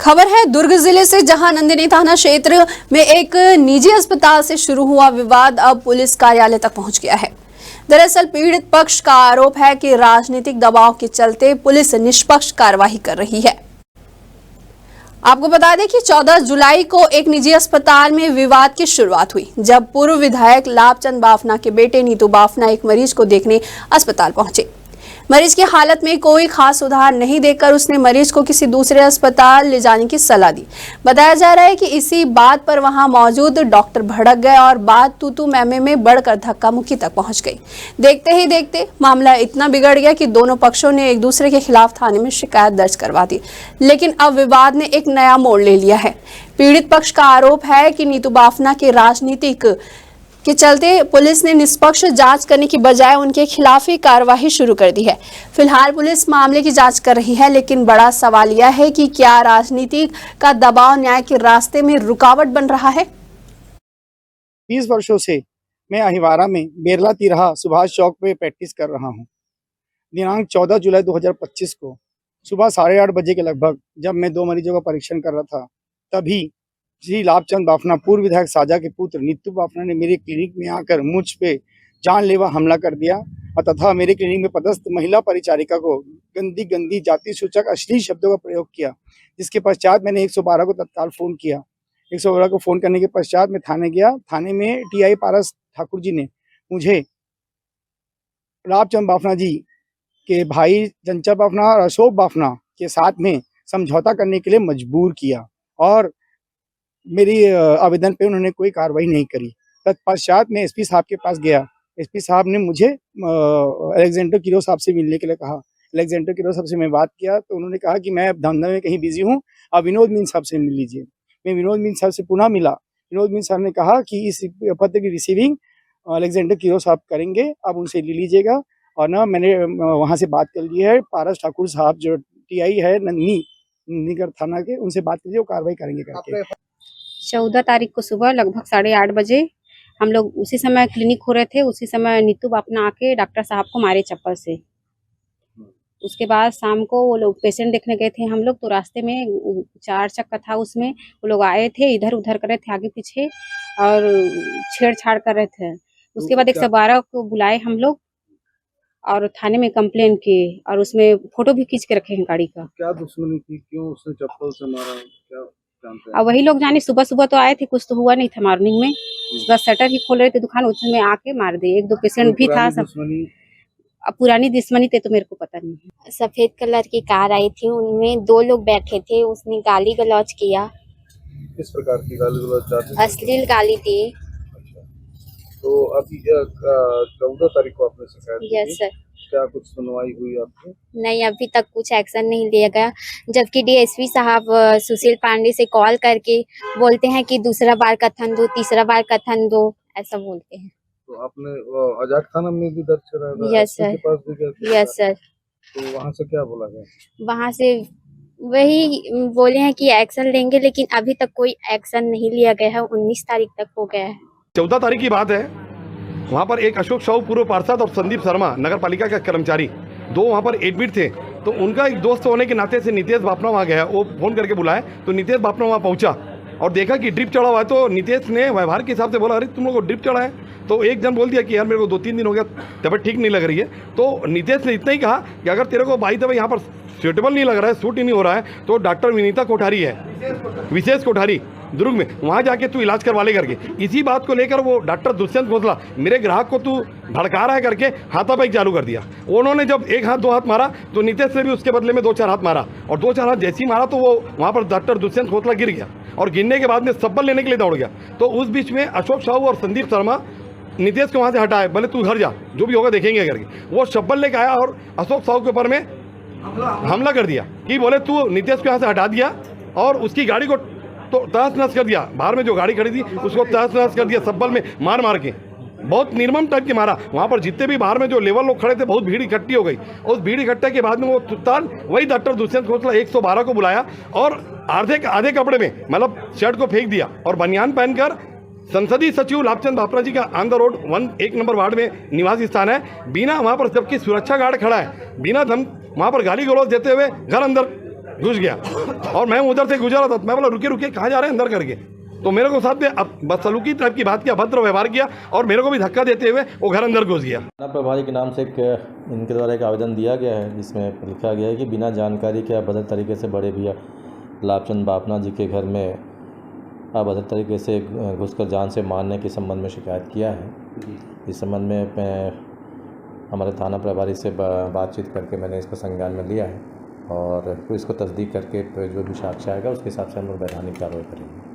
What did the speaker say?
खबर है दुर्ग जिले से, जहां नंदिनी थाना क्षेत्र में एक निजी अस्पताल से शुरू हुआ विवाद अब पुलिस कार्यालय तक पहुंच गया है। दरअसल पीड़ित पक्ष का आरोप है कि राजनीतिक दबाव के चलते पुलिस निष्पक्ष कार्रवाई कर रही है। आपको बता दें कि 14 जुलाई को एक निजी अस्पताल में विवाद की शुरुआत हुई, जब पूर्व विधायक लाभचंद बाफना के बेटे नीतू बाफना एक मरीज को देखने अस्पताल पहुंचे। मरीज की हालत में कोई खास सुधार नहीं देखकर उसने मरीज को किसी दूसरे अस्पताल ले जाने की सलाह दी। बताया जा रहा है कि इसी बात पर वहां मौजूद डॉक्टर भड़क गए और बात तू मैमे में बढ़कर धक्का मुक्की तक पहुंच गई। देखते ही देखते मामला इतना बिगड़ गया कि दोनों पक्षों ने एक दूसरे के खिलाफ थाने में शिकायत दर्ज करवा दी। लेकिन अब विवाद ने एक नया मोड़ ले लिया है। पीड़ित पक्ष का आरोप है कि नीतू बाफना के राजनीतिक के चलते पुलिस ने निष्पक्ष जांच करने की बजाय उनके खिलाफ ही कार्रवाई शुरू कर दी है। फिलहाल पुलिस मामले की जांच कर रही है, लेकिन बड़ा सवाल यह है कि क्या राजनीति का दबाव न्याय के रास्ते में रुकावट बन रहा है। 20 वर्षों से मैं अहिवारा में बेरला तिराहा सुभाष चौक पे प्रैक्टिस कर रहा हूँ। दिनांक 14 जुलाई 2025 को सुबह 8:30 बजे के लगभग जब मैं 2 मरीजों का परीक्षण कर रहा था, तभी श्री लाभचंद बाफना पूर्व विधायक साजा के पुत्र नीतू बाफना ने मेरे क्लिनिक में आकर मुझ पे जानलेवा हमला कर दिया और तथा मेरे क्लिनिक में पदस्थ महिला परिचारिका को गंदी जाति सूचक अश्लील शब्दों का प्रयोग किया। जिसके पश्चात मैंने 112 को तत्काल फोन किया। 112 को फोन करने के पश्चात मैं थाने गया। थाने में टीआई पारस ठाकुर जी ने मुझे लाभचंद बाफना जी के भाई चंचल बाफना और अशोक बाफना के साथ में समझौता करने के लिए मजबूर किया और मेरी आवेदन पे उन्होंने कोई कार्रवाई नहीं करी। तत्पश्चात मैं एसपी साहब के पास गया। एसपी साहब ने मुझे अलेक्जेंडर किरो साहब से मिलने के लिए कहा। अलेक्जेंडर किरो साहब से मैं बात किया तो उन्होंने कहा कि मैं धंधा में कहीं बिजी हूँ, आप विनोद मीन साहब से मिल लीजिए। मैं विनोद मीन साहब से पुनः मिला। विनोद मीन साहब ने कहा कि इस पत्र की रिसीविंग अलेक्जेंडर किरो साहब करेंगे, आप उनसे ले लीजिएगा। और ना मैंने वहाँ से बात कर ली है, पारस ठाकुर साहब जो टीआई है नंदनीगढ़ थाना के, उनसे बात कीजिए, वो कार्रवाई करेंगे करके। 14 तारीख को सुबह लगभग 8:30 बजे हम लोग उसी समय क्लिनिक हो रहे थे। उसी समय नीतू बाफना आके डॉक्टर साहब को मारे चप्पल से। उसके बाद शाम को वो लोग पेशेंट देखने गए थे हम लोग, तो रास्ते में 4 चक्का था, उसमें वो लोग आए थे, इधर उधर कर रहे थे आगे पीछे और छेड़छाड़ कर रहे थे। उसके बाद 112 को बुलाए हम लोग और थाने में कंप्लेन किए और उसमें फोटो भी खींच के रखे हैं गाड़ी का। क्या दुश्मनी थी, क्यों उसने चप्पल से मारा, क्या जानते हैं? अब वही लोग जाने। सुबह सुबह तो आए थे, कुछ तो हुआ नहीं था मॉर्निंग में, बस शटर ही खोल रहे थे दुकान, उसमें आके मार दिए। 1-2 पेशेंट भी था। सब अब पुरानी दुश्मनी थे तो मेरे को पता नहीं है। सफेद कलर की कार आई थी, उनमें 2 लोग बैठे थे। उसने गाली गलौज किया। किस प्रकार की गाली गलौज? अश्लील गाली दी। तो अभी 14 तारीख को आपने शिकायत की? Yes sir. क्या कुछ सुनवाई हुई आपकी? नहीं, अभी तक कुछ एक्शन नहीं लिया गया, जबकि डीएसपी साहब सुशील पांडे से कॉल करके बोलते हैं कि दूसरा बार कथन दो, तीसरा बार कथन दो, ऐसा बोलते हैं। तो आपने आजाद थाना में भी दर्ज कराया? Yes sir. Yes sir. तो वहाँ से क्या बोला गया? वहाँ से वही बोले हैं कि एक्शन लेंगे, लेकिन अभी तक कोई एक्शन नहीं लिया गया है। 19 तारीख तक हो गया है। 14 तारीख की बात है। वहाँ पर एक अशोक साहू पूर्व पार्षद और संदीप शर्मा नगर पालिका का कर्मचारी, 2 वहाँ पर एडमिट थे। तो उनका एक दोस्त होने के नाते से नितेश बाफना वहाँ गया। वो फोन करके बुलाया तो नितेश बाफना वहाँ पहुँचा और देखा कि ड्रिप चढ़ा हुआ है। तो नितेश ने व्यवहार के हिसाब से बोला, अरे तुम लोग को ड्रिप चढ़ा है? तो एक जन बोल दिया कि यार मेरे को 2-3 दिन हो गया, तबीयत ठीक नहीं लग रही है। तो नितेश ने इतना ही कहा कि अगर तेरे को बाई दफा यहाँ पर सूटेबल नहीं लग रहा है, सूट ही नहीं हो रहा है, तो डॉक्टर विनीता कोठारी है, विशेष कोठारी दुर्ग में, वहाँ जाके तू इलाज करवा ले करके। इसी बात को लेकर वो डॉक्टर दुष्यंत खोसला मेरे ग्राहक को तू भड़का रहा है करके हाथापाई चालू कर दिया। उन्होंने जब 1 हाथ 2 हाथ मारा तो नितेश ने भी उसके बदले में 2-4 हाथ मारा और 2-4 हाथ जैसे ही मारा तो वो वहाँ पर डॉक्टर दुष्यंत खोसला गिर गया और गिरने के बाद में सब्बल लेने के लिए दौड़ गया। तो उस बीच में अशोक साहू और संदीप शर्मा नितेश को वहाँ से हटाए, बोले तू घर जा, जो भी होगा देखेंगे करके। वो शब्बल लेकर आया और अशोक साहू के ऊपर में हमला कर दिया कि बोले तू नितेश को यहाँ से हटा दिया और उसकी गाड़ी को तो तहस नहस कर दिया। बाहर में जो गाड़ी खड़ी थी उसको तहस नहस कर दिया, सब्बल में मार के बहुत निर्मम टाइप के मारा। वहाँ पर जितने भी बाहर में जो लेवल लोग खड़े थे, बहुत भीड़ इकट्ठी हो गई। उस भीड़ इकट्ठे के बाद में वो तुरंत वही डॉक्टर दुष्यंत खोसला 112 को बुलाया और आधे कपड़े में मतलब शर्ट को फेंक दिया और बनियान पहनकर संसदीय सचिव लाभचंद बाफना जी का on the road 1 number ward में निवास स्थान है, बिना वहाँ पर जबकि सुरक्षा गार्ड खड़ा है, बिना धम वहाँ पर गाली गलौज देते हुए घर अंदर घुस गया और मैं उधर से गुजरा था। मैं बोला रुके रुके कहाँ जा रहे हैं अंदर करके, तो मेरे को साथ में अब बदसलूकी टाइप की बात किया, अभद्र व्यवहार किया और मेरे को भी धक्का देते हुए वो घर अंदर घुस गया। थाना प्रभारी के नाम से इनके द्वारा एक आवेदन दिया गया है जिसमें लिखा गया है कि बिना जानकारी के अभद्र तरीके से बड़े भैया लाभचंद बाफना जी के घर में अभद्र तरीके से घुसकर जान से मारने के संबंध में शिकायत किया है। इस संबंध में मैं हमारे थाना प्रभारी से बातचीत करके मैंने इसको संज्ञान में लिया है और फिर इसको तस्दीक करके जो भी साक्ष्य आएगा उसके हिसाब से हम लोग वैधानिक कार्रवाई करेंगे।